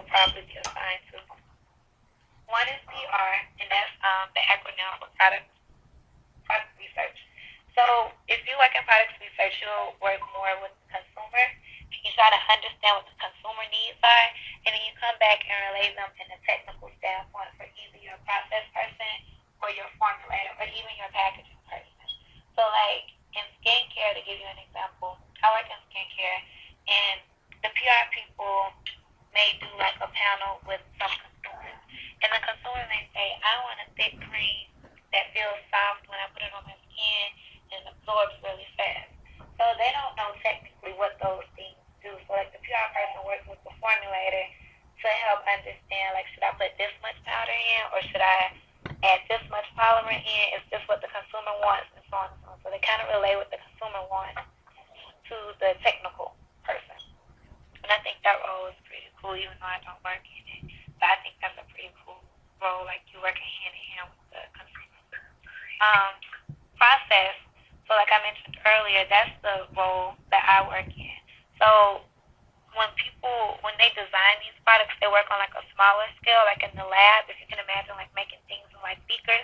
probably be assigned to. One is PR, and that's the acronym for product research. So if you work in product research, you'll work more with the consumer. You try to understand what the consumer needs are, and then you come back and relay them in a technical standpoint for either your process person or your formulator or even your packaging person. So like in skincare, to give you an example, I work in skincare, and the PR people may do like a panel with some consumers, and the consumer may say, I want a thick cream that feels soft when I put it on my skin and absorbs really fast. So they don't know technically what those things do. So like the PR person works with the formulator to help understand, like, should I put this much powder in or should I add this much polymer in? Is this what the consumer wants? And so on and so on. So they kind of relay what the consumer wants to the technical person. And I think that role is pretty cool, even though I don't work in it. But I think that's a pretty cool role, like you working hand in hand with the consumer. Process. So like I mentioned earlier, that's the role that I work in. So when they design these products, they work on like a smaller scale, like in the lab, if you can imagine, like making things in like beakers,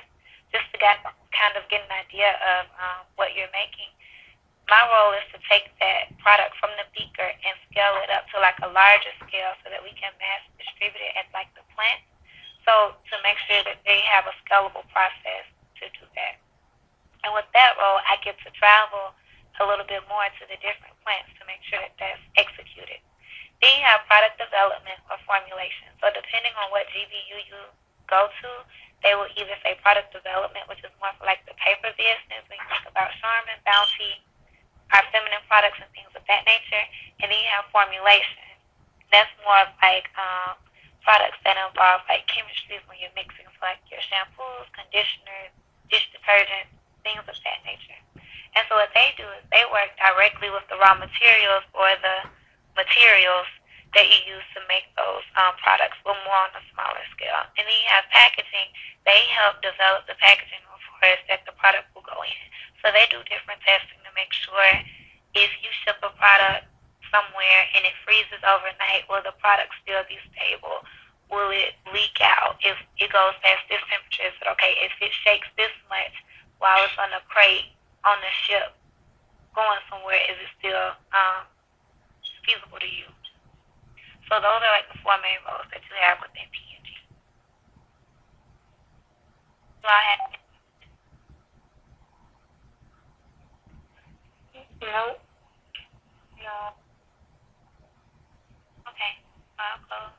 just to kind of get an idea of what you're making. My role is to take that product from the beaker and scale it up to like a larger scale so that we can mass distribute it at like the plant. So to make sure that they have a scalable process to do that. And with that role, I get to travel a little bit more to the different plants to make sure that that's executed. Then you have product development or formulation. So depending on what GBU you go to, they will either say product development, which is more for like the paper business, when you think about Charmin, Bounty, our feminine products and things of that nature. And then you have formulation. That's more of like products that involve like chemistries when you're mixing, so like your shampoos, conditioners, dish detergent, things of that nature. And so what they do is they work directly with the raw materials or the materials that you use to make those products, but more on a smaller scale. And then you have packaging. They help develop the packaging for us that the product will go in. So they do different testing to make sure if you ship a product somewhere and it freezes overnight, will the product still be stable? Will it leak out? If it goes past this temperature, is it okay? If it shakes this much while it's on a crate on the ship going somewhere, is it still feasible to use? So those are like the four main roles that you have within P&G. So I have no. Okay. I'll close.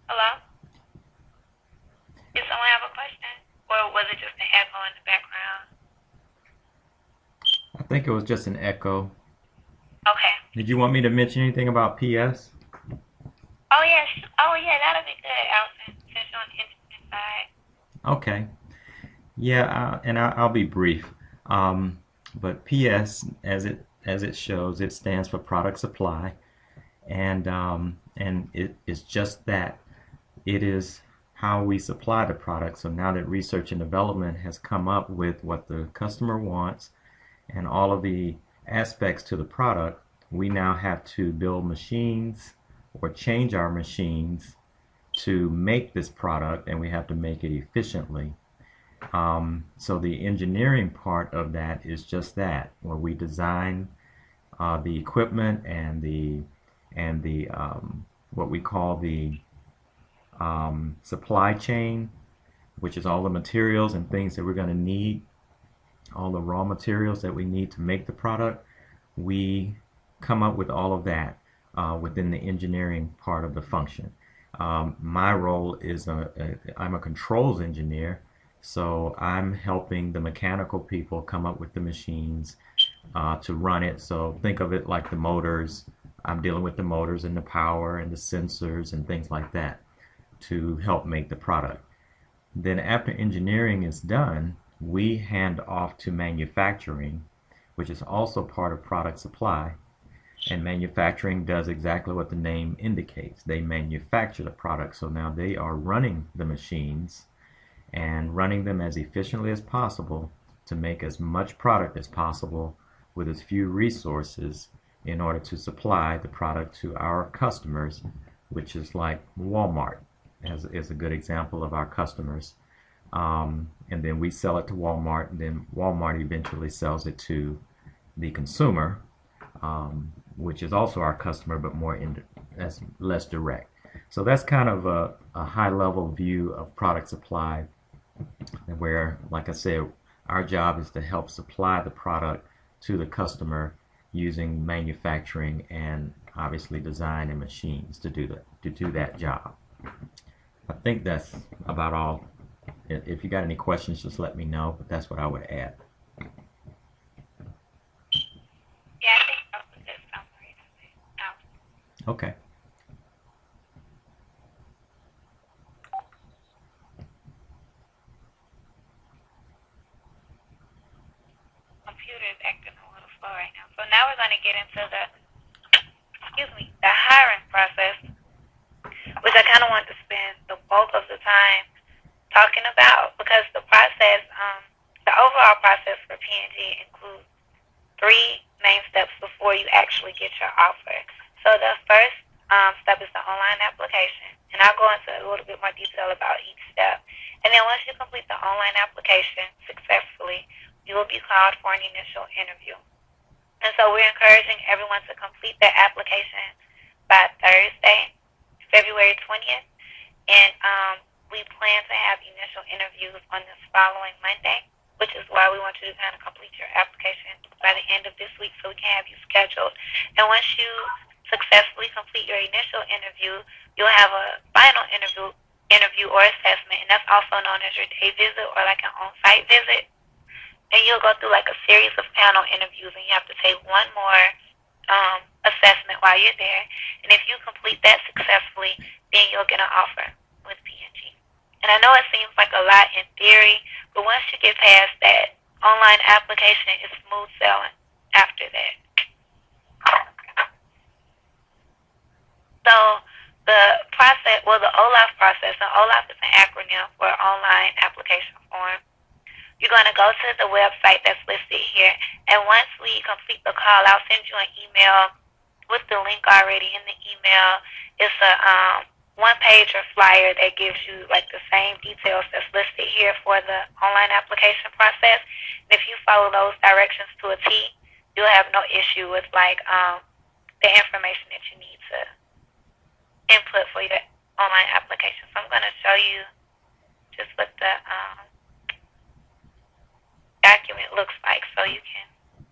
Hello? Did someone have a question? Or was it just an echo in the background? I think it was just an echo. Okay. Did you want me to mention anything about PS? Oh, yes. Oh, yeah, that'll be good, Alvin, since you're on the internet side. Okay. Yeah, and I'll be brief. But PS, as it shows, it stands for product supply, and it is just that. It is how we supply the product. So now that research and development has come up with what the customer wants and all of the aspects to the product, we now have to build machines or change our machines to make this product, and we have to make it efficiently. So the engineering part of that is just that, where we design the equipment and the what we call the supply chain, which is all the materials and things that we're going to need, all the raw materials that we need to make the product. We come up with all of that within the engineering part of the function. My role is I'm a controls engineer, so I'm helping the mechanical people come up with the machines to run it. So think of it like the motors. I'm dealing with the motors and the power and the sensors and things like that to help make the product. Then after engineering is done, we hand off to manufacturing, which is also part of product supply. And manufacturing does exactly what the name indicates. They manufacture the product, so now they are running the machines and running them as efficiently as possible to make as much product as possible with as few resources in order to supply the product to our customers which is like Walmart is a good example of our customers. And then we sell it to Walmart, and then Walmart eventually sells it to the consumer, which is also our customer, but that's less direct. So that's kind of a high level view of product supply, where, like I said, our job is to help supply the product to the customer using manufacturing and obviously design and machines to do that job. I think that's about all. If you got any questions, just let me know. But that's what I would add. Yeah, I think that was a good summary of it. Okay. Computer is acting a little slow right now. So now we're going to get into the hiring process, which I kind of want to spend the bulk of the time talking about, because the overall process for P&G includes three main steps before you actually get your offer. So the first step is the online application, and I'll go into a little bit more detail about each step. And then once you complete the online application successfully, you will be called for an initial interview. And so we're encouraging everyone to complete their application by Thursday, February 20th, and we plan to have initial interviews on this following Monday, which is why we want you to kind of complete your application by the end of this week so we can have you scheduled. And once you successfully complete your initial interview, you'll have a final interview or assessment, and that's also known as your day visit or like an on-site visit. And you'll go through like a series of panel interviews, and you have to take one more assessment while you're there. And if you complete that successfully, then you'll get an offer with P&G. And I know it seems like a lot in theory, but once you get past that online application, it's smooth sailing after that. So the process, the OLAF process, and OLAF is an acronym for Online Application Form. You're going to go to the website that's listed here, and once we complete the call, I'll send you an email with the link already in the email. It's a one-pager flyer that gives you like the same details that's listed here for the online application process. And if you follow those directions to a T, you'll have no issue with like the information that you need to input for your online application. So I'm going to show you just what the document looks like so you can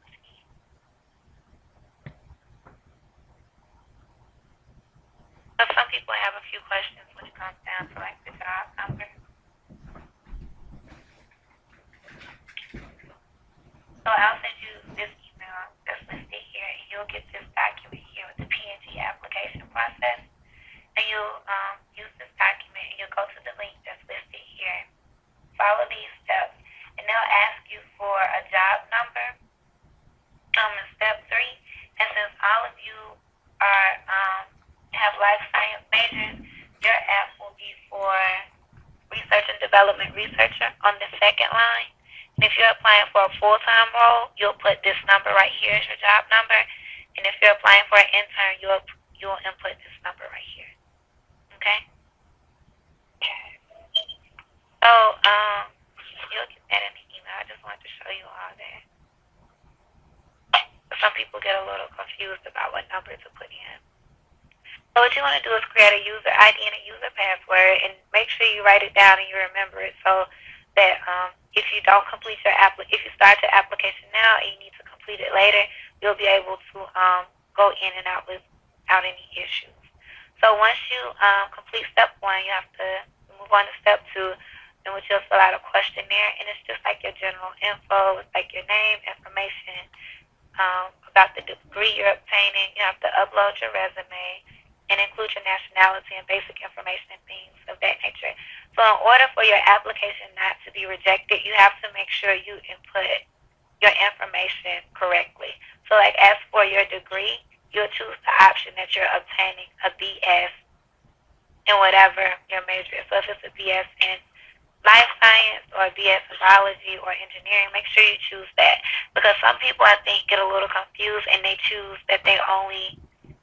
see. So some people have a few questions when it comes down to like the job number. So I'll send you this email that's listed here, and you'll get this document here with the P&G application process. And you'll use this document, and you'll go to the link that's listed here. Follow these steps, and they'll ask you for a job number in step 3. And since all of you are have life science majors, your app will be for research and development researcher on the second line. And if you're applying for a full-time role, you'll put this number right here as your job number. And if you're applying for an intern, you'll input this number right here. Okay? So, you'll get that in the email. I just wanted to show you all that. Some people get a little confused about what number to put in. So what you want to do is create a user ID and a user password, and make sure you write it down and you remember it, so that if you don't complete if you start your application now and you need to complete it later, you'll be able to go in and out without any issues. So once you complete step 1, you have to move on to step 2, in which you'll fill out a questionnaire, and it's just like your general info. It's like your name, information, about the degree you're obtaining. You have to upload your resume and include your nationality and basic information and things of that nature. So in order for your application not to be rejected, you have to make sure you input your information correctly. So like as for your degree, you'll choose the option that you're obtaining a BS in whatever your major is. So if it's a BS in life science or a BS in biology or engineering, make sure you choose that. Because some people, I think, get a little confused and they choose that they only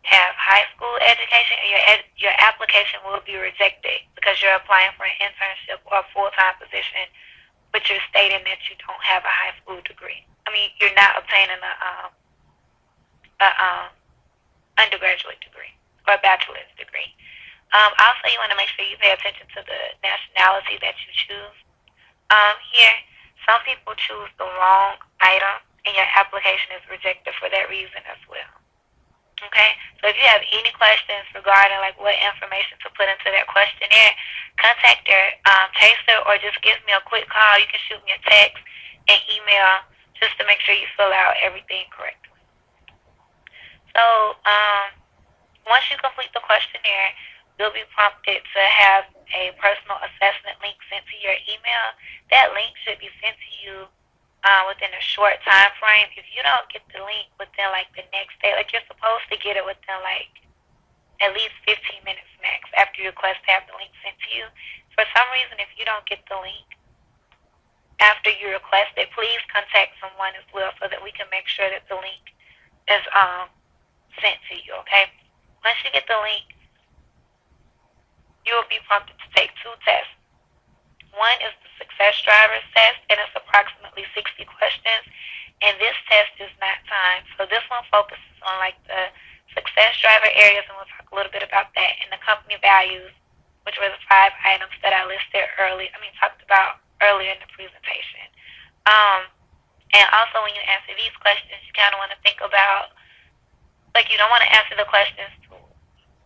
have high school education, and your application will be rejected because you're applying for an internship or a full-time position, but you're stating that you don't have a high school degree. I mean, you're not obtaining a undergraduate degree or a bachelor's degree. Also, you want to make sure you pay attention to the nationality that you choose. Here, some people choose the wrong item, and your application is rejected for that reason as well. Okay, so if you have any questions regarding like what information to put into that questionnaire, contact your chaser or just give me a quick call. You can shoot me a text and email just to make sure you fill out everything correctly. So once you complete the questionnaire, you'll be prompted to have a personal assessment link sent to your email. That link should be sent to you within a short time frame. If you don't get the link within like the next day, like you're supposed to get it within like at least 15 minutes max after you request to have the link sent to you. For some reason, if you don't get the link after you request it, please contact someone as well so that we can make sure that the link is sent to you, okay? Once you get the link, you will be prompted to take 2 tests. One is the Success Drivers test, and it's approximately 60 questions, and this test is not timed. So this one focuses on like the success driver areas, and we'll talk a little bit about that, and the company values, which were the 5 items that I talked about earlier in the presentation. And also when you answer these questions, you kind of want to think about, like, you don't want to answer the questions too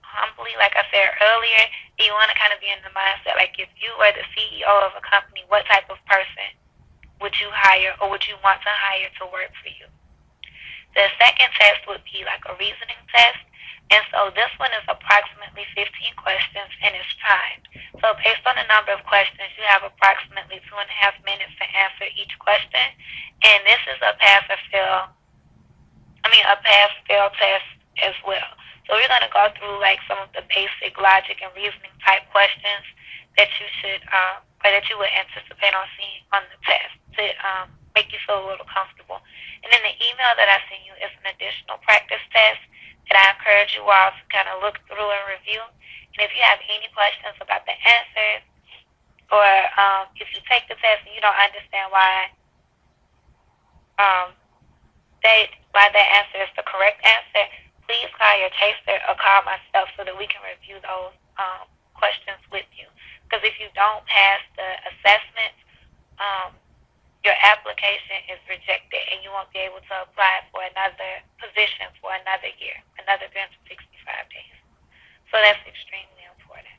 humbly, like I said earlier. You want to kind of be in the mindset, like, if you were the CEO of a company, what type of person would you hire or would you want to hire to work for you? The second test would be like a reasoning test. And so this one is approximately 15 questions and it's timed. So based on the number of questions, you have approximately 2.5 minutes to answer each question. And this is a pass-fail test as well. So we're going to go through like some of the basic logic and reasoning type questions that you should, or that you would anticipate on seeing on the test to make you feel a little comfortable. And then the email that I send you is an additional practice test that I encourage you all to kind of look through and review. And if you have any questions about the answers, or if you take the test and you don't understand why that answer is the correct answer, please call your chaser or call myself so that we can review those questions with you. Because if you don't pass the assessment, your application is rejected and you won't be able to apply for another position for another year, another 365 days. So that's extremely important.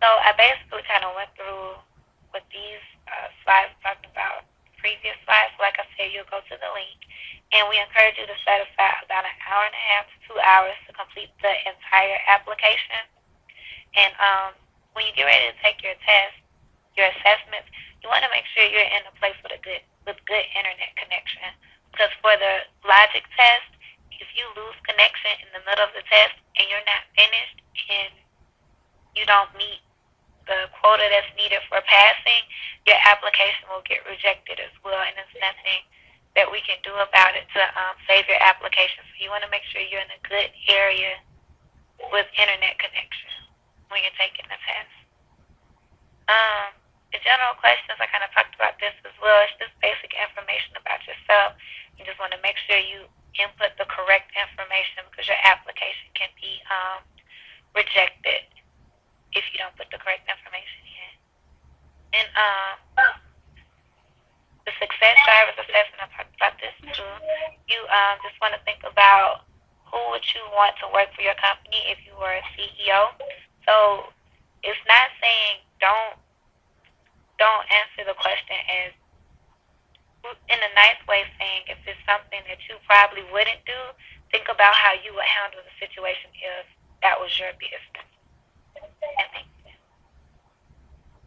So I basically kind of went through what these slides talking about, previous slides. Like I said, you'll go to the link, and we encourage you to set aside about 1.5 hours to 2 hours to complete the entire application. And when you get ready to take your test, your assessments, you want to make sure you're in a place with good internet connection. Because for the logic test, if you lose connection in the middle of the test and you're not finished and you don't meet the quota that's needed for passing, your application will get rejected as well, and there's nothing that we can do about it to save your application. So you want to make sure you're in a good area with internet connection when you're taking the test. The general questions, I kind of talked about this as well. It's just basic information about yourself. You just want to make sure you input the correct information because your application can be rejected if you don't put the correct information in. And the Success Drivers Assessment, I talked about this too. You just want to think about who would you want to work for your company if you were a CEO. So it's not saying don't answer the question as in a nice way, saying if it's something that you probably wouldn't do, think about how you would handle the situation if that was your business.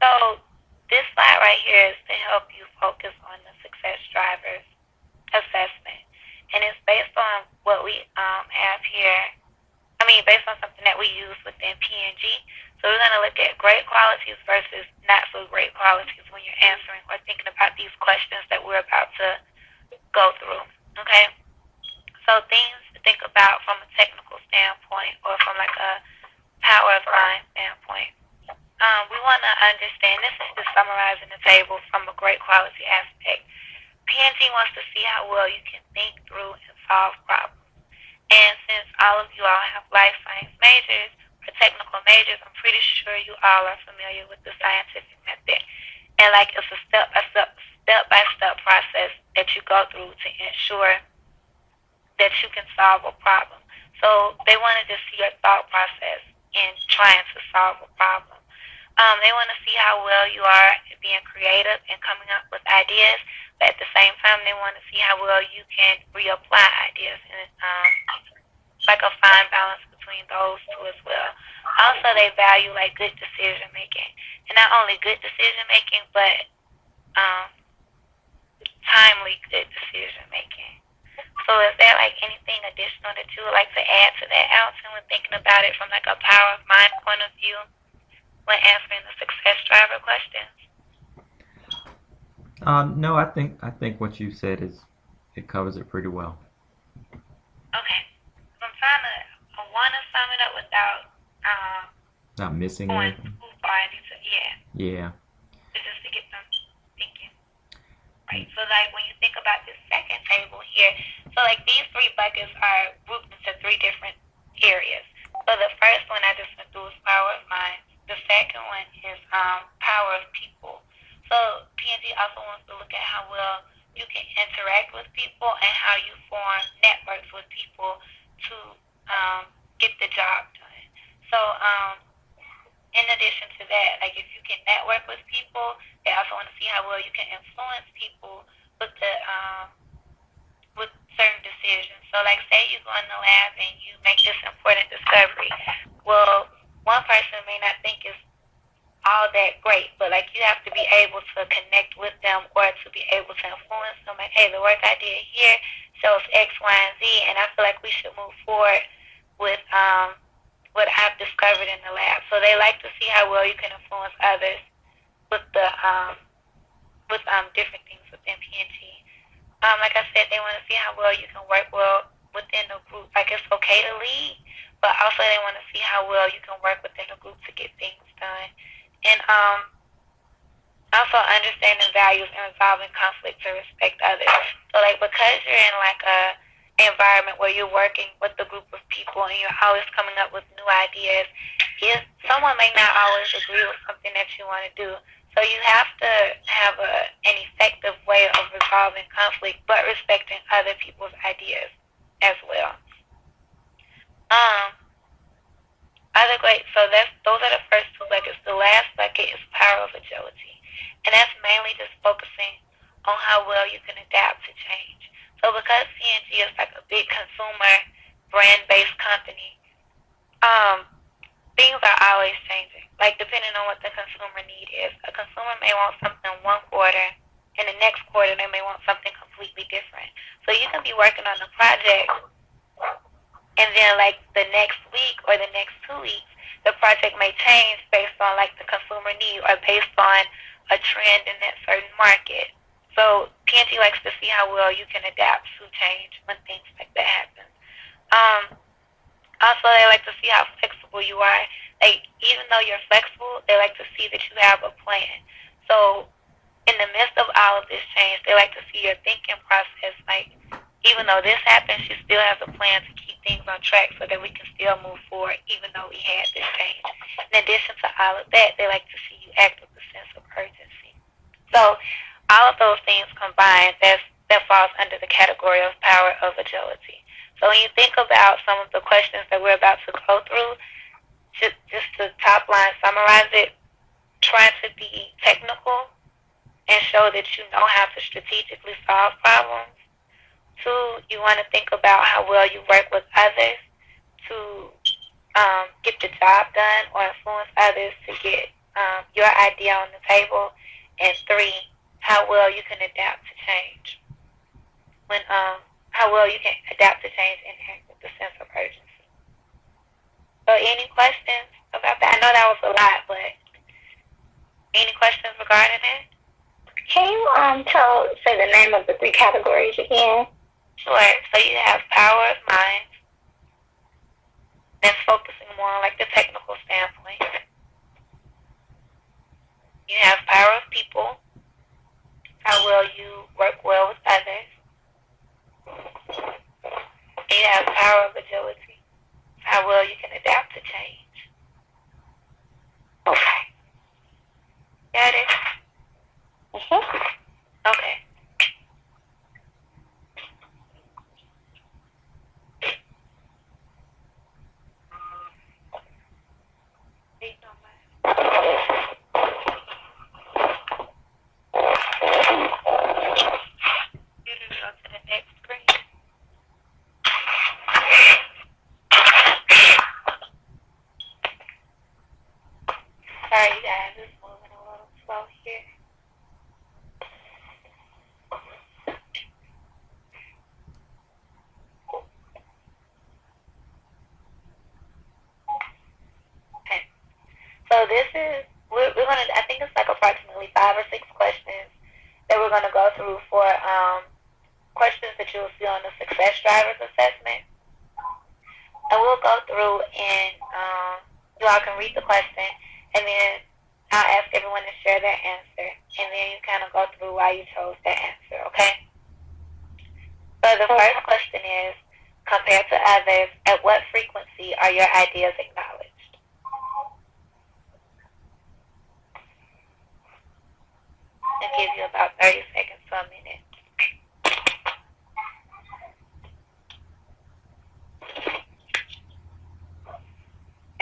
So this slide right here is to help you focus on the Success Drivers Assessment. And it's based on what we have here. Based on something that we use within P&G. So we're going to look at great qualities versus not so great qualities when you're answering or thinking about these questions that we're about to go through. Okay? So things think about from a technical standpoint or from like a power of mind standpoint. We want to understand, this is just summarizing the table from a great quality aspect. PNG wants to see how well you can think through and solve problems. And since all of you all have life science majors or technical majors, I'm pretty sure you all are familiar with the scientific method. And like it's a step-by-step process that you go through to ensure that you can solve a problem. So they want to just see your thought process in trying to solve a problem. They want to see how well you are at being creative and coming up with ideas, but at the same time, they want to see how well you can reapply ideas. And it's like a fine balance between those two as well. Also, they value like good decision making, and not only good decision making, but timely good decision making. So is there like anything additional that you would like to add to that, Alton, when thinking about it from like a power of mind point of view when answering the success driver questions? No, I think what you said it covers it pretty well. Okay. So I want to sum it up without Not missing going anything. too far into, Yeah. just to get them thinking. Right. So like when you think about this second table here, so like these three buckets are grouped into three different areas. So the first one I just went through is power of mind. The second one is power of people. So PNG also wants to look at how well you can interact with people and how you form networks with people to get the job done. So in addition to that, like if you can network with people, they also want to see how well you can influence people with with certain decisions. So like say you go in the lab and you make this important discovery. Well, one person may not think it's all that great, but like you have to be able to connect with them or to be able to influence them. Like, hey, the work I did here shows X, Y, and Z, and I feel like we should move forward with what I've discovered in the lab. So they like to see how well you can influence others with the different things within PNG. Like I said, they want to see how well you can work well within the group. Like it's okay to lead, but also they want to see how well you can work within the group to get things done. And also understanding values and resolving conflict to respect others. So like because you're in like a environment where you're working with a group of people and you're always coming up with new ideas, someone may not always agree with something that you want to do. So you have to have an effective way of resolving conflict, but respecting other people's ideas as well. So those are the first two buckets. The last bucket is power of agility, and that's mainly just focusing on how well you can adapt to change. So because CNG is like a big consumer brand-based company, things are always changing. Like depending on what the consumer need is. A consumer may want something one quarter, and the next quarter they may want something completely different. So you can be working on a project, and then like the next week or the next 2 weeks, the project may change based on like the consumer need or based on a trend in that certain market. So PNG likes to see how well you can adapt to change when things like that happen. Also, they like to see how flexible you are. Like even though you're flexible, they like to see that you have a plan. So in the midst of all of this change, they like to see your thinking process. Like even though this happens, she still has a plan to keep things on track so that we can still move forward even though we had this change. In addition to all of that, they like to see you act with a sense of urgency. So all of those things combined, that falls under the category of power of agility. So when you think about some of the questions that we're about to go through, just to top line summarize it, try to be technical and show that you know how to strategically solve problems. 2, you want to think about how well you work with others to get the job done or influence others to get your idea on the table. And 3, how well you can adapt to change. How well you can adapt to change and act with a sense of urgency. So any questions about that? I know that was a lot, but any questions regarding it? Can you say the name of the 3 categories again? Sure. So you have power of mind, That's focusing more on like the technical standpoint. You have power of people, how well you work well with others. You have power of agility, how well you can adapt to change. Okay. Got it? Okay. Read on mine. You can go to the next screen. Sorry, you guys, it's moving a little slow here. Okay. So this is, we're going to, I think it's like approximately 5 or 6 questions that we're going to go through for questions that you'll see on the Success Drivers Assessment. And we'll go through and you all can read the question, and then I'll ask everyone to share their answer, and then you kind of go through why you chose that answer, okay? So the first question is, compared to others, at what frequency are your ideas acknowledged? I'll give you about 30 seconds to a minute.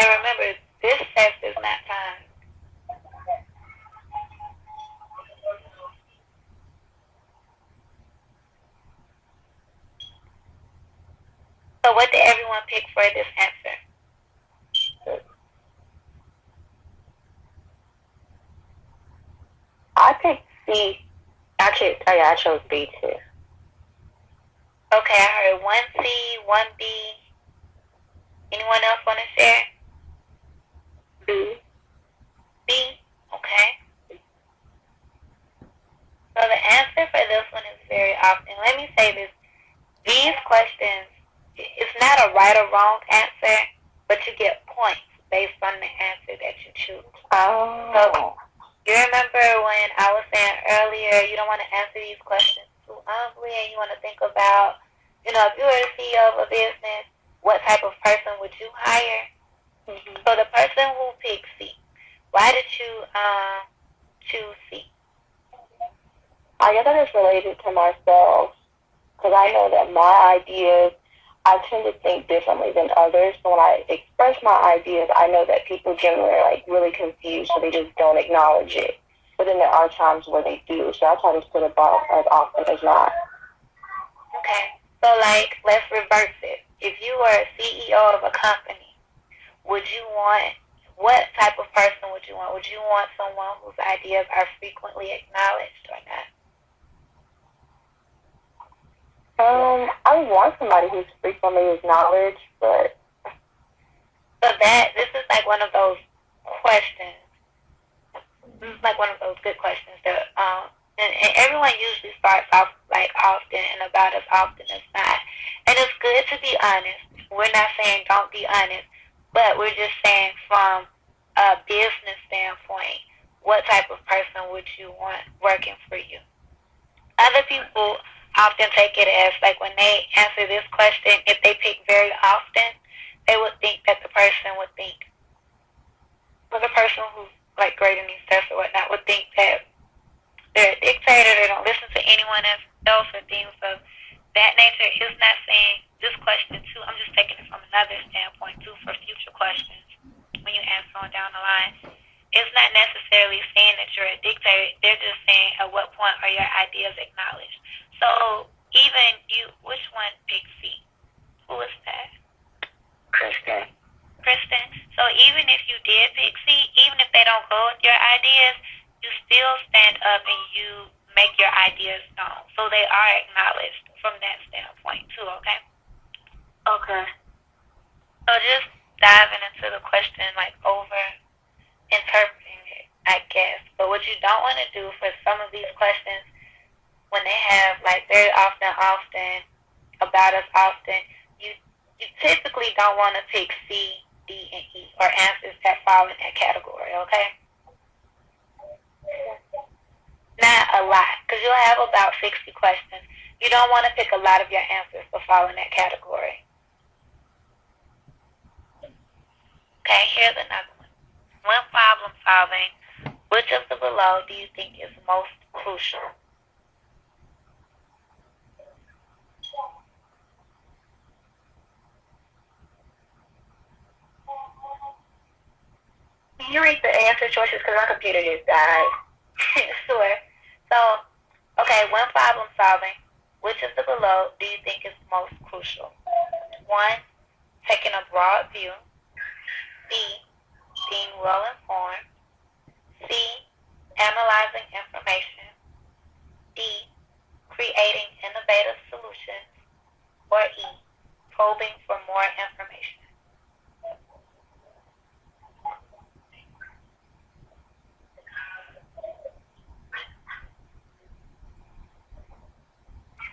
And remember, this test is not time. So what did everyone pick for this answer? I picked C. Actually, I chose B too. Okay, I heard 1C, 1B. Anyone else want to share? B. B? Okay. So the answer for this one is very often. Let me say this. These questions, it's not a right or wrong answer, but you get points based on the answer that you choose. Oh. So you remember when I was saying earlier, you don't want to answer these questions too humbly, and you want to think about, if you were the CEO of a business, what type of person would you hire? Mm-hmm. So the person who picked C, why did you choose C? I guess that is related to myself, because I know that my ideas, I tend to think differently than others. So when I express my ideas, I know that people generally are really confused, so they just don't acknowledge it. But then there are times where they do, so I try to put it about as often as not. Okay, so let's reverse it. If you were a CEO of a company, what type of person would you want? Would you want someone whose ideas are frequently acknowledged or not? I want somebody who's frequently acknowledged, but... So this is like one of those questions. This is like one of those good questions that, and everyone usually starts off often and about as often as not. And it's good to be honest. We're not saying don't be honest, but we're just saying from a business standpoint, what type of person would you want working for you? Other people often take it as when they answer this question, if they pick very often, they would think that the person would think, or the person who's grading these tests or whatnot would think that they're a dictator, they don't listen to anyone else or things of that nature. Is not saying this question too, I'm just taking it from another standpoint too for future questions when you answer on down the line. It's not necessarily saying that you're a dictator, they're just saying at what point are your ideas acknowledged. So even you, which one picked C? Who is that? Kristen. So even if you did pick C, even if they don't go with your ideas, you still stand up and you make your ideas known. So they are acknowledged from that standpoint too, okay? Okay. So just diving into the question, over interpreting it, I guess. But what you don't want to do for some of these questions, when they have very often, about as often, you typically don't want to pick C, D, and E, or answers that fall in that category, okay? Not a lot, because you'll have about 60 questions. You don't want to pick a lot of your answers to fall in that category. Okay, here's another one. When problem solving, which of the below do you think is most crucial? Can you read the answer choices because my computer just died? Sure. So, okay, when problem solving, which of the below do you think is most crucial? 1, taking a broad view. B, being well informed. C, analyzing information. D, creating innovative solutions. Or E, probing for more information.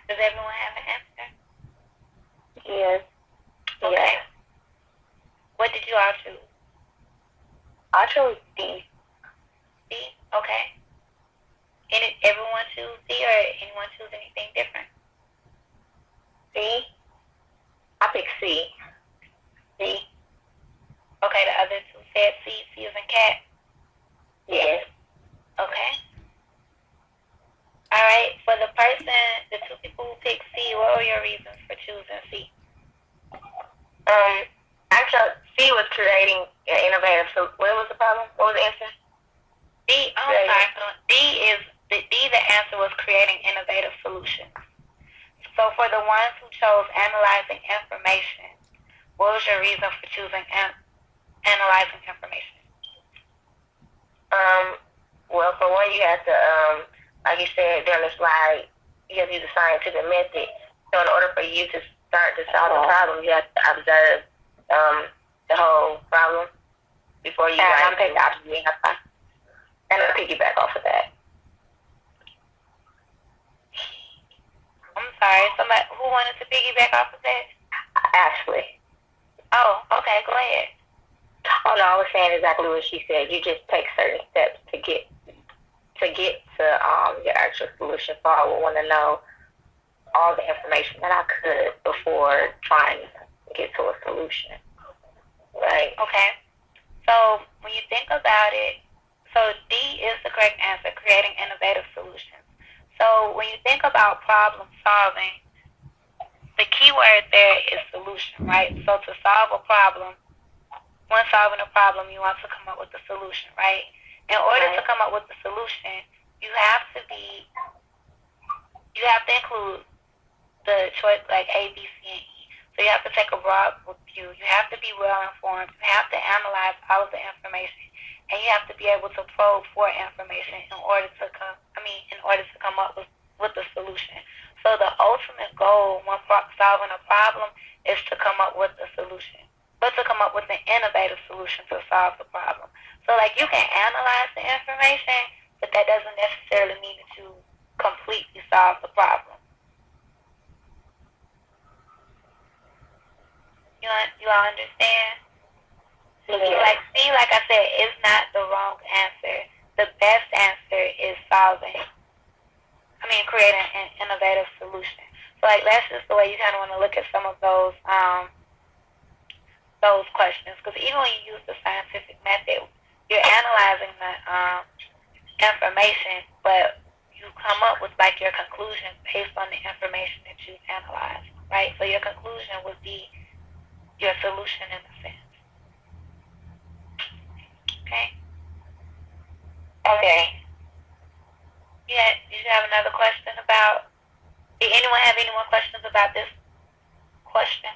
Does everyone have an answer? Yes. Okay. Yes. What did you all choose? I chose D. D? Okay. Everyone choose D, or anyone choose anything different? C. I picked C. C. Okay, the other two said C. C is in cat? Yes. Okay. All right. For the two people who picked C, what were your reasons for choosing C? Actually, C was creating an innovative. So, what was the problem? What was the answer? D. Oh, I'm sorry. The answer was creating innovative solutions. So for the ones who chose analyzing information, what was your reason for choosing analyzing information? Well, for one, you have to, like you said during the slide, you have to use the scientific method. So in order for you to start to solve the problem, you have to observe the whole problem before you take the option. And I'll piggyback off of that. I'm sorry, somebody who wanted to piggyback off of that? Ashley. Oh, okay, go ahead. Oh no, I was saying exactly what she said. You just take certain steps to get to your actual solution. So I would want to know all the information that I could before trying to get to a solution. Right. Okay. So when you think about it, so D is the correct answer, creating innovative solutions. So when you think about problem solving, the key word there is solution, right? So to solve a problem, when solving a problem, you want to come up with a solution, right? In order to come up with the solution, you have to include the choice like A, B, C, and E. So you have to take a broad view. You have to be well informed. You have to analyze all of the information, and you have to be able to probe for information in order to come up with the solution. So the ultimate goal when solving a problem is to come up with a solution, but to come up with an innovative solution to solve the problem. So like you can analyze the information, but that doesn't necessarily mean that you completely solve the problem. You all understand? Yeah. Like I said, is not the wrong answer. The best answer is creating an innovative solution. So like that's just the way you kind of want to look at some of those questions. Because even when you use the scientific method, you're analyzing the information, but you come up with like your conclusion based on the information that you've analyzed, right? So your conclusion would be your solution in a sense. Okay? Okay. Yeah, did you have another question about, did anyone have any more questions about this question?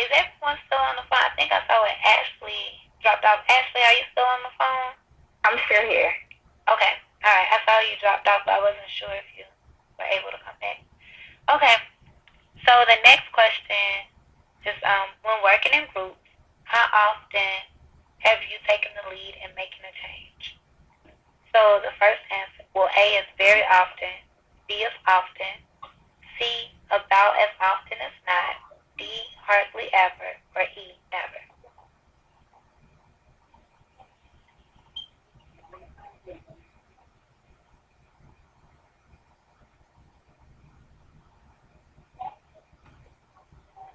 Is everyone still on the phone? I think I saw it. Ashley dropped off. Ashley, are you still on the phone? I'm still here. Okay. All right. I saw you dropped off, but I wasn't sure if you were able to come back. Okay. So the next question is, when working in groups, how often have you taken the lead in making a change? So the first answer, well, A is very often, B is often, C, about as often as not, D, hardly ever, or E, never.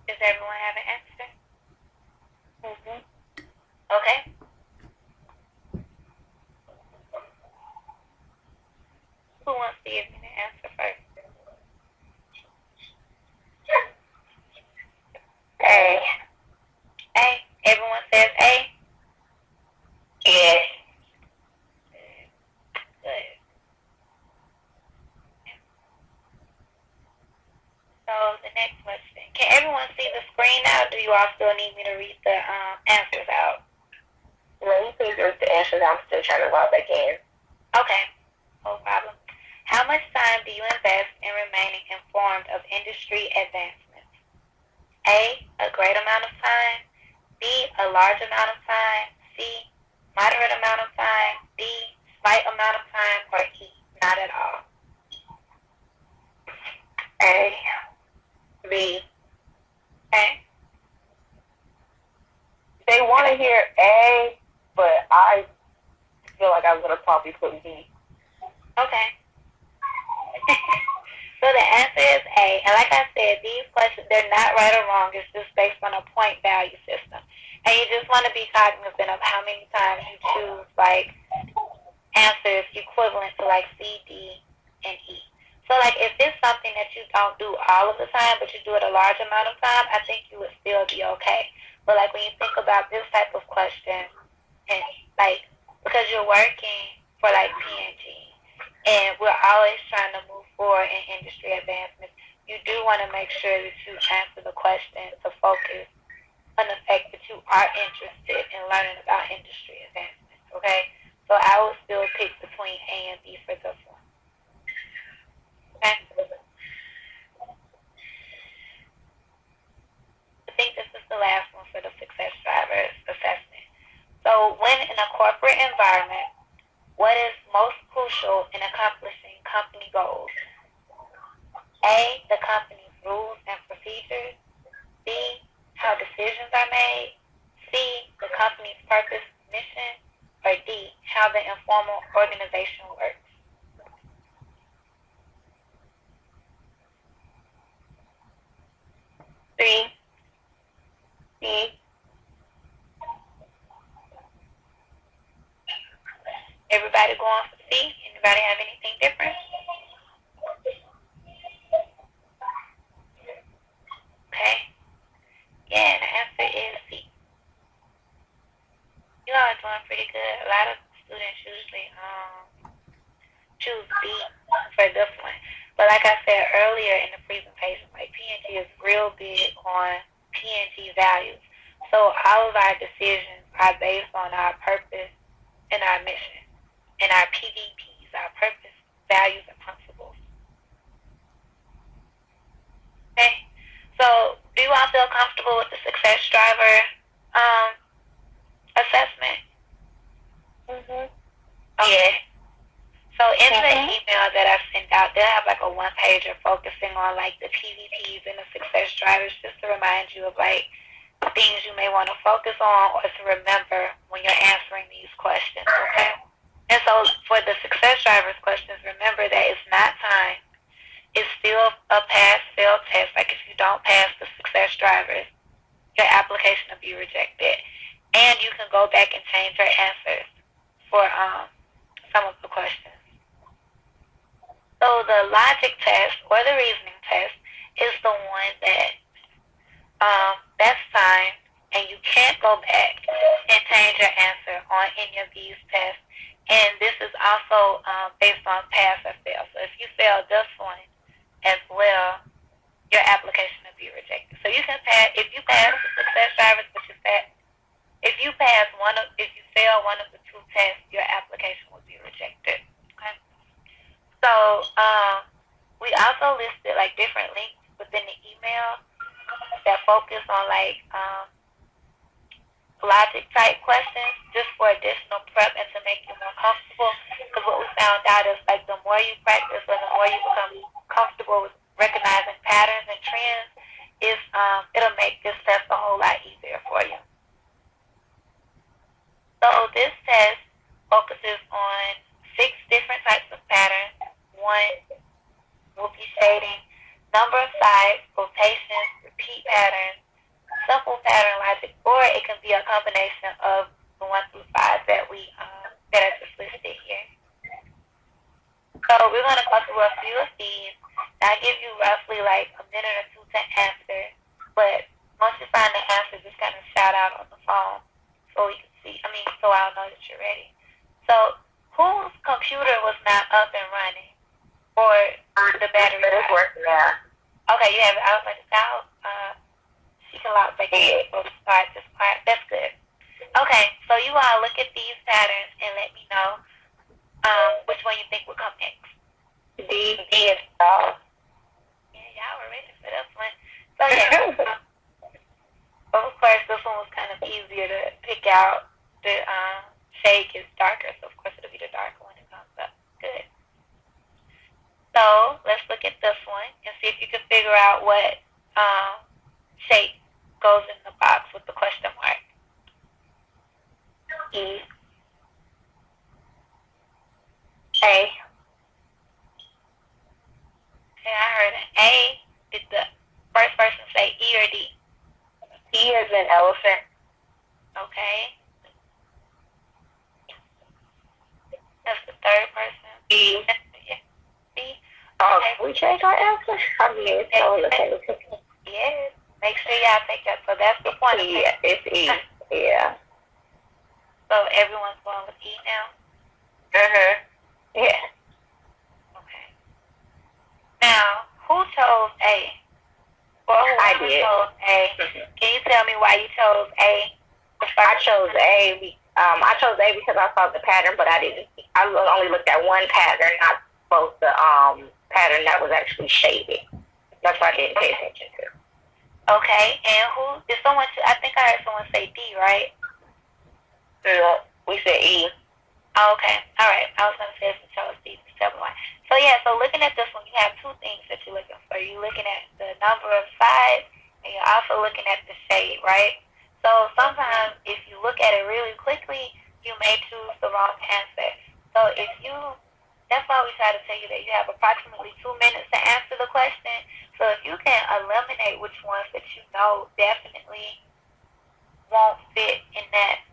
Does everyone have an answer? Mm-hmm. Okay. Who wants to give me the answer first? A. A. Everyone says A? Yes. Good. So the next question. Can everyone see the screen now? Do you all still need me to read the answers out? No, you can read the answers. I'm still trying to log back in. Okay. No problem. How much time do you invest in remaining informed of industry advancements? A. A great amount of time. B. A large amount of time. C. Moderate amount of time. D. Slight amount of time. Or E. Not at all. A. B. Okay. They want to hear A, but I feel like I'm going to probably put B. Okay. So the answer is A. And like I said, these questions, they're not right or wrong. It's just based on a point value system. And you just want to be cognizant of how many times you choose, like, answers equivalent to, like, C, D, and E. So, like, if it's something that you don't do all of the time, but you do it a large amount of time, I think you would still be okay. But, like, when you think about this type of question, and, like, because you're working for, like, P&G, and we're always trying to move forward in industry advancements, you do want to make sure that you answer the question to focus on the fact that you are interested in learning about industry advancements, okay? So I would still pick between A and B for this one. Okay? I think this is the last one for the success drivers assessment. So when in a corporate environment, what is most crucial in accomplishing company goals? A, the company's rules and procedures. B, how decisions are made. C, the company's purpose, mission. Or D, how the informal organization works. C. C. Everybody going for C? Anybody have anything different? Okay. Yeah, the answer is C. You all are doing pretty good. A lot of students usually choose B for this one. But like I said earlier in the presentation, like P&G is real big on P&G values. So all of our decisions are based on our purpose and our mission, and our PVPs, our purpose, values, and principles. Okay? So do you all feel comfortable with the success driver assessment? Mm-hmm. Yeah. So in the email that I sent out, they'll have like a one-pager focusing on like the PVPs and the success drivers, just to remind you of like things you may want to focus on or to remember when you're answering these questions, okay? And so for the success drivers questions, remember that it's not time. It's still a pass-fail test. Like if you don't pass the success drivers, your application will be rejected. And you can go back and change your answers for some of the questions. So the logic test or the reasoning test is the one that that's fine, and you can't go back and change your answer on any of these tests. And this is also based on pass or fail. So if you fail this one as well, your application will be rejected. So you can pass if you pass the success drivers, but if you fail one of the two tests, your application will be rejected. Okay. So we also listed like different links within the email that focus on like logic type questions just for additional prep and to make you more comfortable. Because what we found out is like the more you practice and the more you become comfortable with recognizing patterns and trends, it'll make this test a whole lot easier for you. So this test focuses on 6 different types of patterns. One will be shading, number of sides, rotations, repeat patterns, simple pattern logic, or it can be a combination of the 1 through 5 that I just listed here. So we're going to go through a few of these. I'll give you roughly like a minute or 2 to answer, but once you find the answer, just kind of shout out on the phone so we can see. So I'll know that you're ready. So whose computer was not up and running, or the battery? It's working now. Okay, you have it. I was like, she can lock back in. So start this part. That's good. Okay, so you all look at these patterns and let me know which one you think will come next. D is dog. Yeah, y'all were ready for this one. So yeah, of course this one was kind of easier to pick out. The shade gets darker, so of course it'll be the darker when it comes up. Good. So let's look at this one and see if you can figure out what shape goes in the box with the question mark. E. A. Okay, I heard an A. Did the first person say E or D? E is an elephant. Okay. That's the third person. E. D. Oh, Okay. can we change our answer? Yes. Make sure y'all take that. So that's the point. Yeah, it's E. Yeah. So everyone's going with E now? Yeah. Okay. Now, who chose A? Or I whoever did. chose A. Can you tell me why you chose A? I chose A. I chose A because I saw the pattern, but I didn't. I only looked at one pattern, not both the pattern that was actually shaded. That's why I didn't pay attention to. Okay, and who did someone? I think I heard someone say D, right? Yeah, we said E. Oh, okay, all right. I was gonna say if you chose D, tell me why. So yeah, so looking at this one, you have 2 things that you're looking for. You're looking at the number of sides, and you're also looking at the shade, right? So sometimes if you look at it really quickly, you may choose the wrong answer. So that's why we try to tell you that you have approximately 2 minutes to answer the question. So if you can eliminate which ones that you know definitely won't fit in that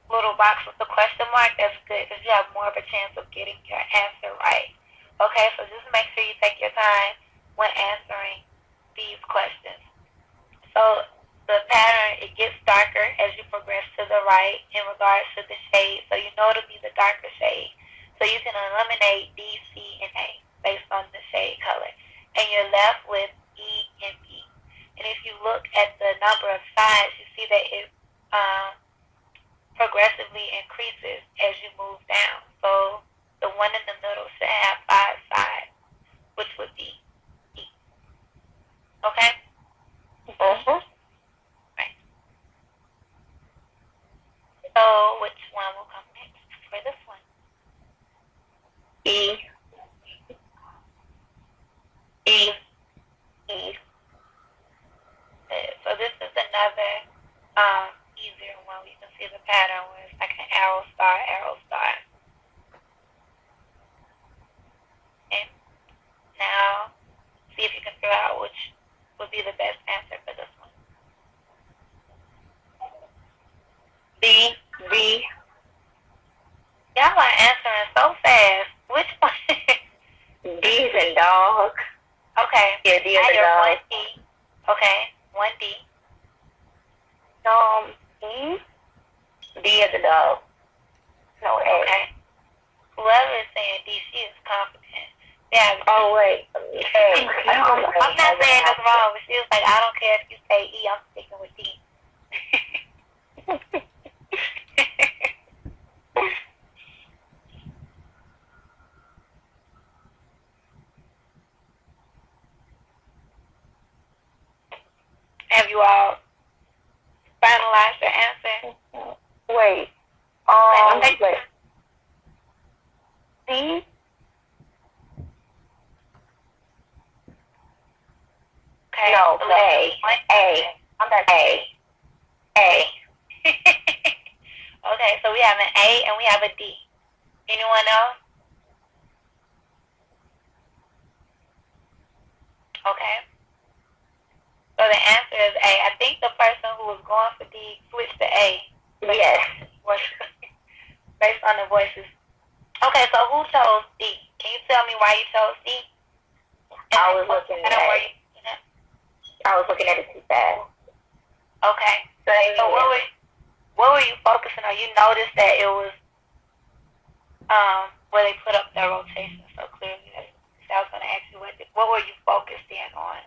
little box with the question mark, that's good because you have more of a chance of getting your answer right. Okay, so just make sure you take your time when answering these questions. So the pattern, it gets darker as you progress to the right in regards to the shade. So you know it'll be the darker shade. So you can eliminate D, C, and A based on the shade color. And you're left with E and B. And if you look at the number of sides, you see that it progressively increases as you move down. So the one in the middle should have 5 sides, which would be E. Okay? Right. So which one will come next for this one? E. E. E. So this is another easier one. You can see the pattern where it's like an arrow star, arrow star. Okay. Now, see if you can figure out which would be the best answer for this one. B. B. Y'all are answering so fast. Which one? D is in dog. Okay. Yeah, D is I in hear dog. 1D. Okay. 1D. E. D is a dog. No, A. Okay. Whoever is saying D, she is confident. Yeah. Oh, wait. A. I'm not saying that's wrong, but she was like, I don't care if you say E, I'm sticking with D. Have you all finalized your answer? Wait. Wait. C. Okay. No, So A. A. I'm back. A. A. Okay, so we have an A and we have a D. Anyone else? Okay. So the answer is A. I think the person who was going for D switched to A. Yes. Based on the voices. Okay, so who chose D? Can you tell me why you chose D? And I was looking at it. I was looking at it too fast. Okay. So what were you focusing on? You noticed that it was where they put up their rotation so clearly. So I was going to ask you what were you focused in on?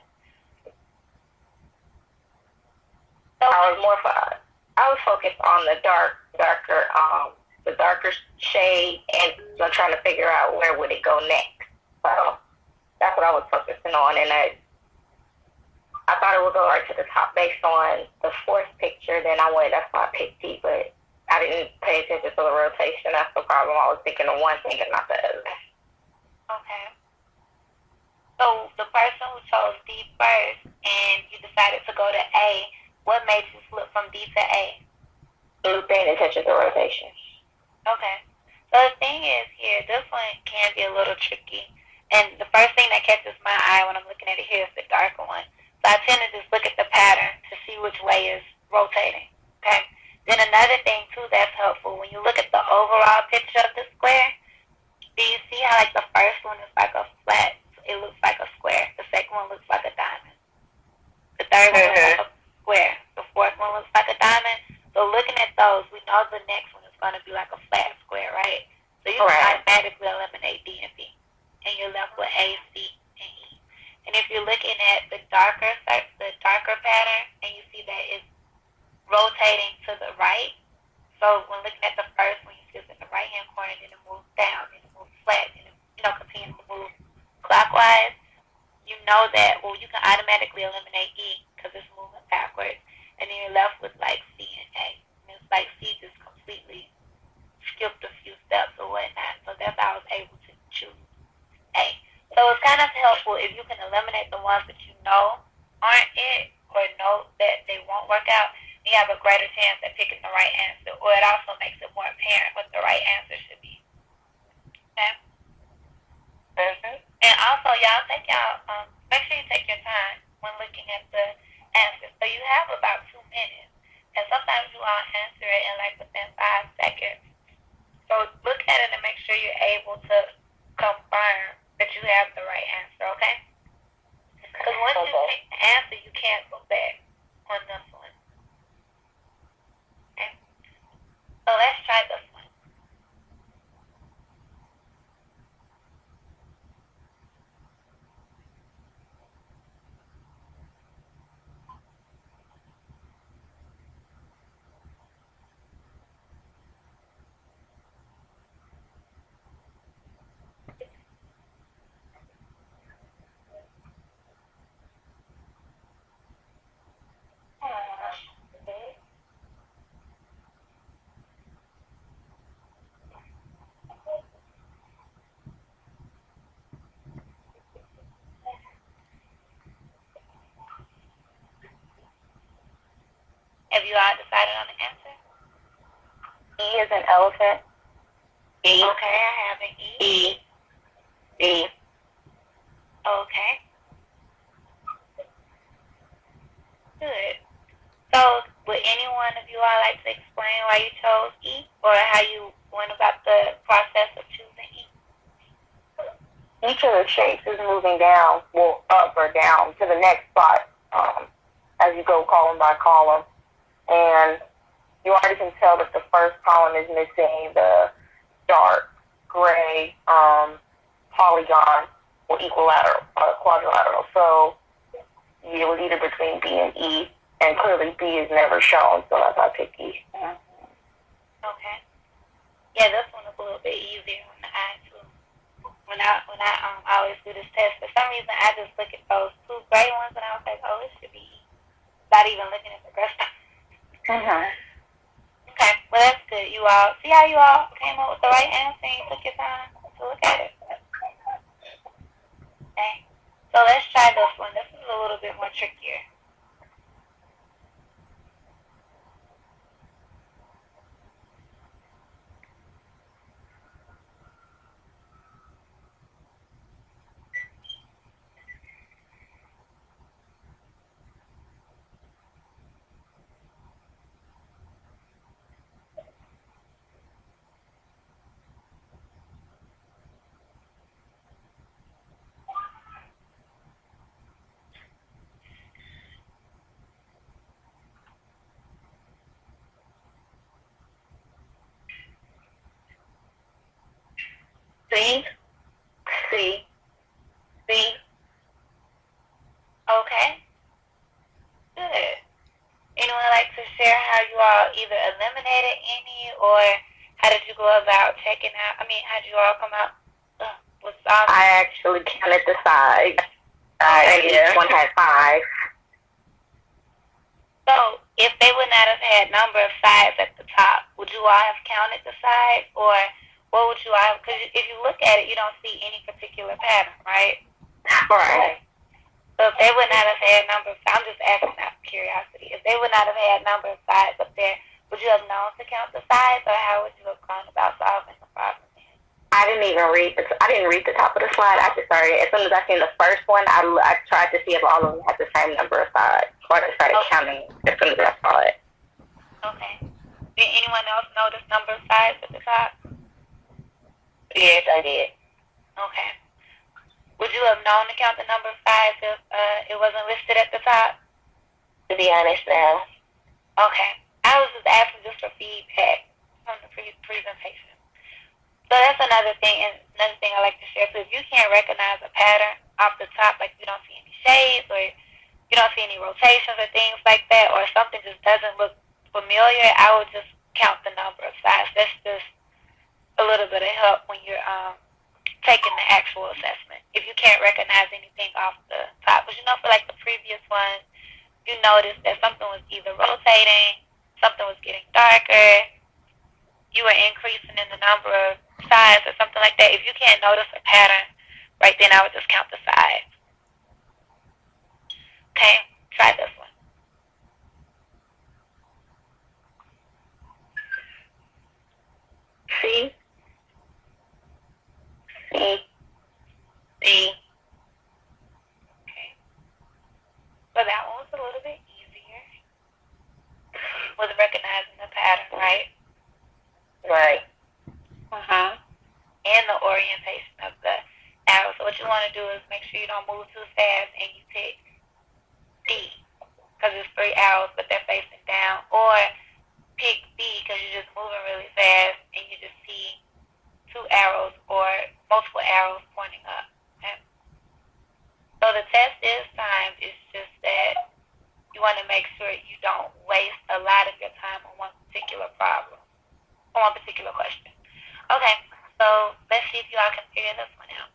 So I was focused on the darker shade, and I'm trying to figure out where would it go next. So that's what I was focusing on, and I thought it would go right to the top based on the fourth picture. Then that's why I picked D, but I didn't pay attention to the rotation. That's the problem. I was thinking of one thing and not the other. Okay. So the person who chose D first and you decided to go to A, what made you flip from D to A? I was paying attention to the rotation. Okay. So the thing is here, this one can be a little tricky. And the first thing that catches my eye when I'm looking at it here is the darker one. So I tend to just look at the pattern to see which way is rotating. Okay. Then another thing too that's helpful, when you look at the overall picture of the square, do you see how like the first one is like a flat, it looks like a square. The second one looks like a diamond. The third one looks like a square. The fourth one looks like a diamond. So looking at those, we know the next one is going to be like a flat square, right? So you can automatically eliminate D and B. And you're left with A, C, and E. And if you're looking at the darker pattern, and you see that it's rotating to the right, so when looking at the first one, you see it's in the right-hand corner, then it moves down, then it moves flat, and it continues to move clockwise, you know that, well, you can automatically eliminate E because it's moving backwards. And then you're left with like C and A. And it's like C just completely skipped a few steps or whatnot. So that's how I was able to choose A. So it's kind of helpful if you can eliminate the ones that you know aren't it or know that they won't work out. You have a greater chance at picking the right answer. Or it also makes it more apparent what the right answer should be. Okay? Mm-hmm. And also, y'all make sure you take your time when looking at the answers. So you have about 2 minutes, and sometimes you all answer it in like within 5 seconds. So look at it and make sure you're able to confirm that you have the right answer, okay? Because once you take the answer, you can't go back on this one. Okay? So let's try this one. Have you all decided on the answer? E is an elephant. E. Okay, I have an E. E. E. Okay. Good. So, would any one of you all like to explain why you chose E, or how you went about the process of choosing E? Each of the shapes is moving down, well, up or down to the next spot as you go column by column. And you already can tell that the first column is missing the dark gray polygon or quadrilateral. So it was either between B and E, and clearly B is never shown, so that's why I picked E. Okay. Yeah, this one is a little bit easier on the eye too. When I always do this test, for some reason I just look at those 2 gray ones and I was like, oh, it should be E, without even looking at the rest. Okay, well that's good. You all see how you all came up with the right answer and you took your time. to look at it. Okay. So let's try this one. This is a little bit more trickier. C, C, C. Okay. Good. Anyone like to share how you all either eliminated any, or how did you go about checking out? How did you all come out with solving? I actually counted the sides. And each one had 5. So, if they would not have had number of sides at the top, would you all have counted the sides, or what would you all have? Because if you look at it, you don't see any particular pattern, right? Right. So if they would not have had number of sides, I'm just asking out of curiosity. If they would not have had number of sides up there, would you have known to count the sides, or how would you have gone about solving the problem? I didn't read the top of the slide. I just started, as soon as I seen the first one, I tried to see if all of them had the same number of sides. So I started counting as soon as I saw it. Okay. Did anyone else notice number of sides at the top? Yes, I did. Okay. Would you have known to count the number of sides if it wasn't listed at the top? To be honest now. Okay. I was just asking just for feedback from the presentation. So that's another thing I like to share. So if you can't recognize a pattern off the top, like you don't see any shades, or you don't see any rotations or things like that, or something just doesn't look familiar, I would just count the number of sides. That's just a little bit of help when you're taking the actual assessment. If you can't recognize anything off the top. But for like the previous one, you noticed that something was either rotating, something was getting darker, you were increasing in the number of sides or something like that. If you can't notice a pattern, right then I would just count the sides. Okay, try this one. C, C, C. Okay. So that one was a little bit easier with recognizing the pattern, right? Right. And the orientation of the arrow. So what you want to do is make sure you don't move too fast and you pick D, because it's 3 arrows but they're facing down, or pick B because you're just moving really fast and you just see 2 arrows or multiple arrows pointing up. Okay? So the test is timed. It's just that you want to make sure you don't waste a lot of your time on one particular problem, on one particular question. Okay, so let's see if y'all can figure this one out.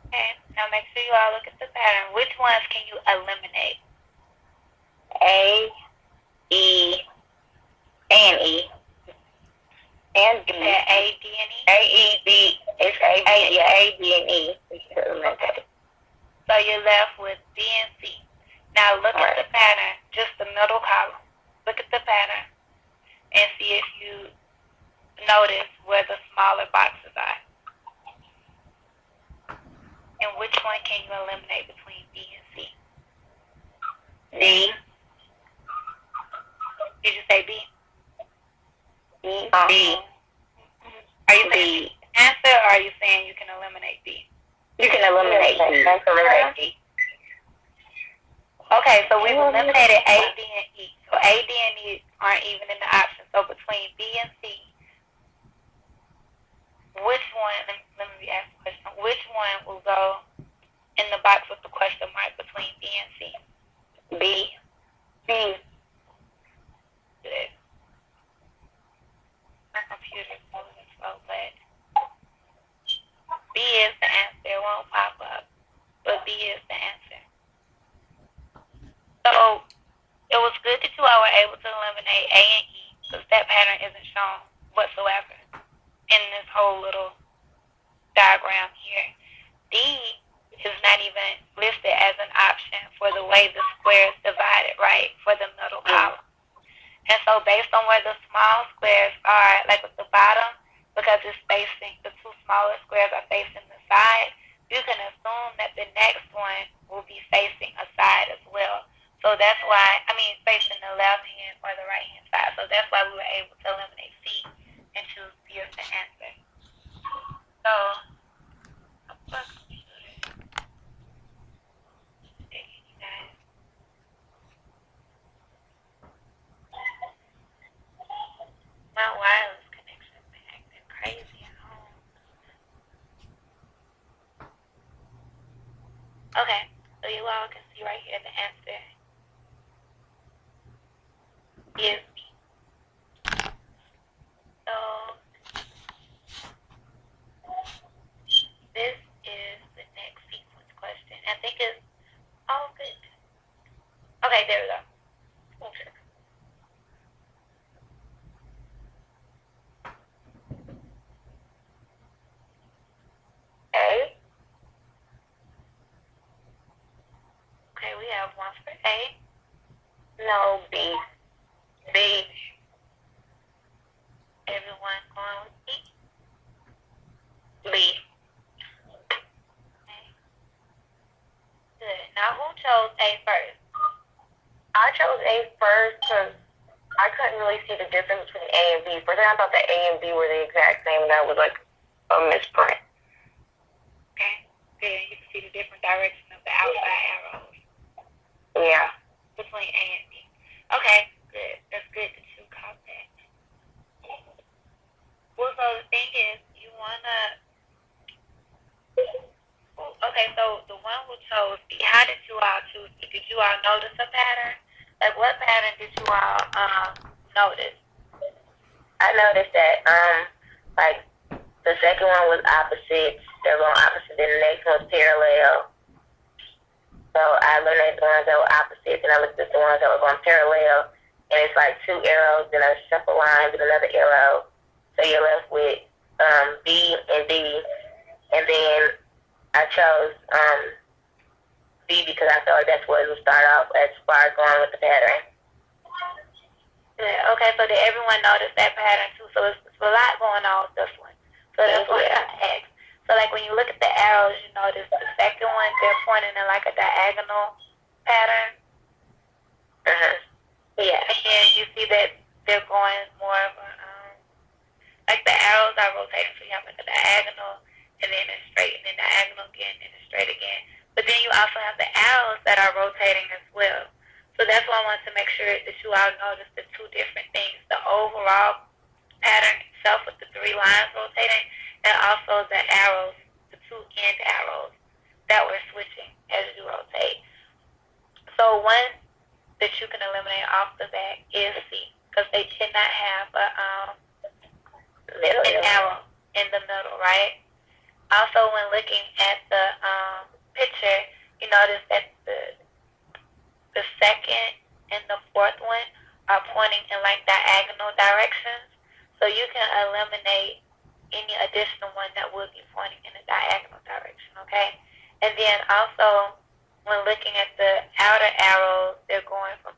Okay, now make sure you all look at the pattern. Which ones can you eliminate? A, E, and E. And B. A, D, and E? A, E, B. It's A, B, yeah, A, B, and E. Okay. So you're left with B and C. Now look at the pattern, just the middle column. Look at the pattern and see if you notice where the smaller boxes are. And which one can you eliminate between B and C? D. Did you say B? B. Are you saying answer, or are you saying you can eliminate B? You can eliminate B. Okay, so we've eliminated A, D, and E. So A, D, and E aren't even in the option. So between B and C, which one, let me ask the question, which one will go in the box with the question mark between B and C? B. B. Good. My computer's moving slow, but B is the answer. It won't pop up, but B is the answer. So it was good that you all were able to eliminate A and E because that pattern isn't shown whatsoever in this whole little diagram here. D is not even listed as an option for the way the square is divided, right, for the middle column. And so based on where the small squares are, like at the bottom, because it's facing, the two smaller squares are facing the side, you can assume that the next one will be facing a side as well. So that's why, facing the left hand or the right hand side. So that's why we were able to eliminate C and choose B as the answer. So, my wireless connection been acting crazy at home. Okay, so you all can see right here the answer is B. So this is the next sequence question. I think it's all good. Okay, there we go. Okay. A. Okay, we have one for A. No, B. B. Everyone going with B? B. Okay. Good. Now, who chose A first? I chose A first because I couldn't really see the difference between A and B. First, I thought that A and B were the exact same, and that was like a misprint. Okay. Good. You can see the different direction of the outside arrows. Yeah. Between A and B. Okay, good. That's good that you caught that. Well, so the thing is, you wanna. Okay, so the one who chose B, how did you all choose B? Did you all notice a pattern? Like, what pattern did you all notice? I noticed that like the second one was opposite. They're going opposite. Then the next one was parallel. So I eliminated the ones that were opposite, and I looked at the ones that were going parallel, and it's like two arrows, then a simple line, then another arrow. So you're left with B and D, and then I chose B because I felt like that's what it would start off as far as going with the pattern. Yeah, okay, so did everyone notice that pattern too? So it's a lot going on with this one. So that's why I asked. So like when you look at the arrows, you notice the second one, they're pointing in like a diagonal pattern. Yeah. And then you see that they're going more of a, like the arrows are rotating, so you have like a diagonal, and then it's straight, and then diagonal again, and it's straight again. But then you also have the arrows that are rotating as well. So that's why I wanted to make sure that you all notice the two different things, the overall pattern itself with the three lines rotating, and also the arrows, the two end arrows that we're switching as you rotate. So one that you can eliminate off the bat is C, because they did not have an arrow in the middle, right? Also, when looking at the picture, you notice that the second and the fourth one are pointing in like diagonal directions. So you can eliminate any additional one that would be pointing in a diagonal direction, okay? And then also, when looking at the outer arrows, they're going from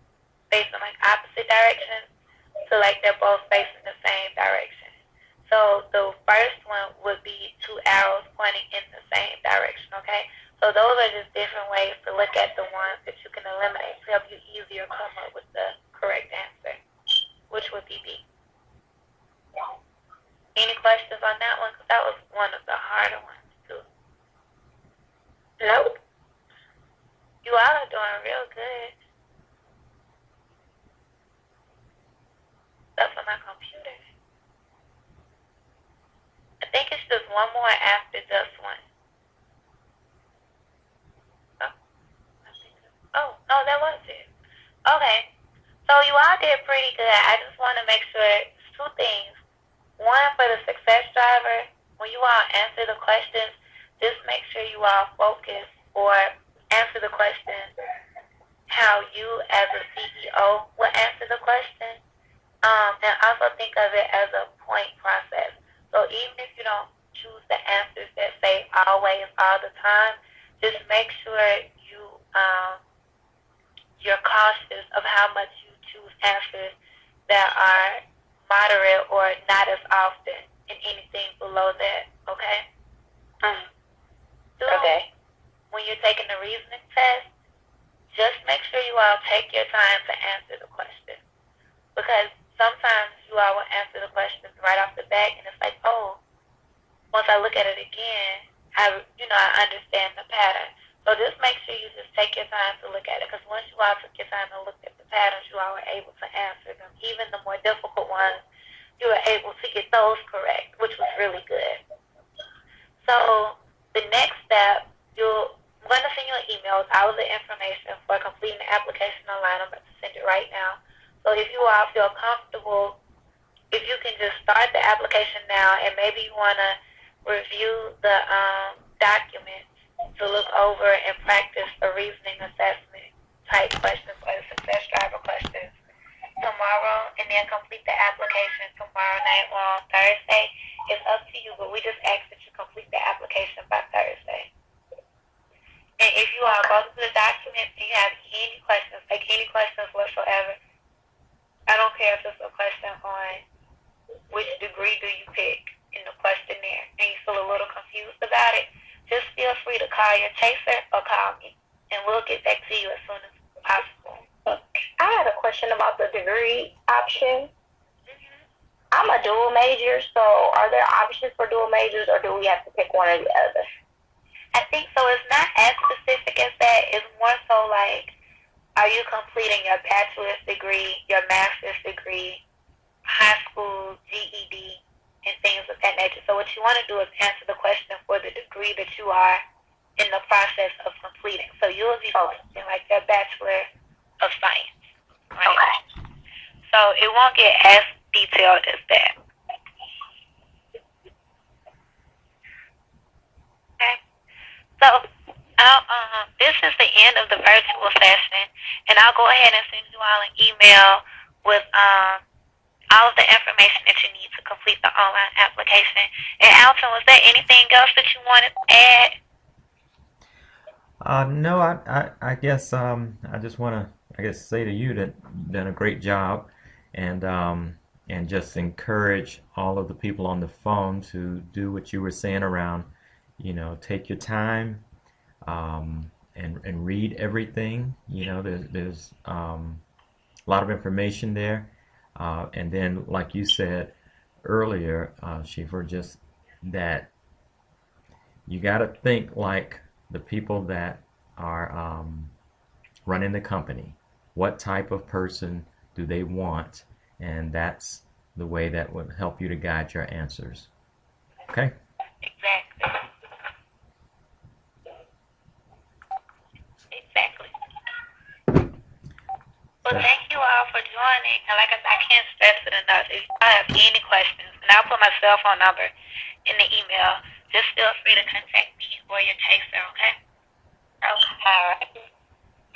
facing like opposite directions, so like they're both facing the same direction. So the first one would be two arrows pointing in the same direction, okay? So those are just different ways to look at the ones that you can eliminate to help you easier come up with the correct answer, which would be B. Any questions on that one? Because that was one of the harder ones, too. Nope. You all are doing real good. stuff on my computer. I think it's just one more after this one. Oh, no, that was it. Okay. So you all did pretty good. I just want to make sure two things. One, for the success driver, when you all answer the questions, just make sure you all focus or answer the question how you as a CEO would answer the question. And also think of it as a point process. So even if you don't choose the answers that say always, all the time, just make sure you're cautious of how much you choose answers that are moderate or not as often in anything below that, okay? Two, Okay. when you're taking the reasoning test, just make sure you all take your time to answer the question. Because sometimes you all will answer the questions right off the bat, and it's like, oh, once I look at it again, I understand the pattern. So just make sure you just take your time to look at it, because once you all took your time to look at the patterns, you all were able to answer them. Even the more difficult ones, you were able to get those correct, which was really good. So the next step, I'm going to send you an email with all of the information for completing the application online. I'm about to send it right now. So if you all feel comfortable, if you can just start the application now, and maybe you want to review the documents to look over and practice the reasoning assessment type questions or the success driver questions tomorrow, and then complete the application tomorrow night or on Thursday. It's up to you, but we just ask that you complete the application by Thursday. And if you all go through the documents and you have any questions, like any questions whatsoever, I don't care if it's a question on which degree do you pick in the questionnaire and you feel a little confused about it, just feel free to call your chaser or call me, and we'll get back to you as soon as possible. I had a question about the degree option. I'm a dual major, so are there options for dual majors, or do we have to pick one or the other? I think so. It's not as specific as that. It's more so like, are you completing your bachelor's degree, your master's degree, high school, GED, and things of that nature. So what you want to do is answer the question for the degree that you are in the process of completing. So you'll be focusing like your Bachelor of Science, right? Okay. So it won't get as detailed as that. Okay. So this is the end of the virtual session, and I'll go ahead and send you all an email with all of the information that you need to complete the online application. And Alton, was there anything else that you wanted to add? No, I guess I just want to say to you that you've done a great job, and just encourage all of the people on the phone to do what you were saying around, take your time, and read everything. There's a lot of information there. And then, like you said earlier, Shifa, just that you got to think like the people that are running the company. What type of person do they want? And that's the way that would help you to guide your answers. Okay? Exactly. Well, thank you all for joining. And like I said, I can't stress it enough. If you have any questions, and I'll put my cell phone number in the email, just feel free to contact me or your chaser, okay? Okay. All right.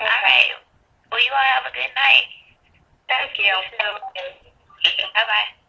All right. Well, you all have a good night. Thank you. Bye-bye.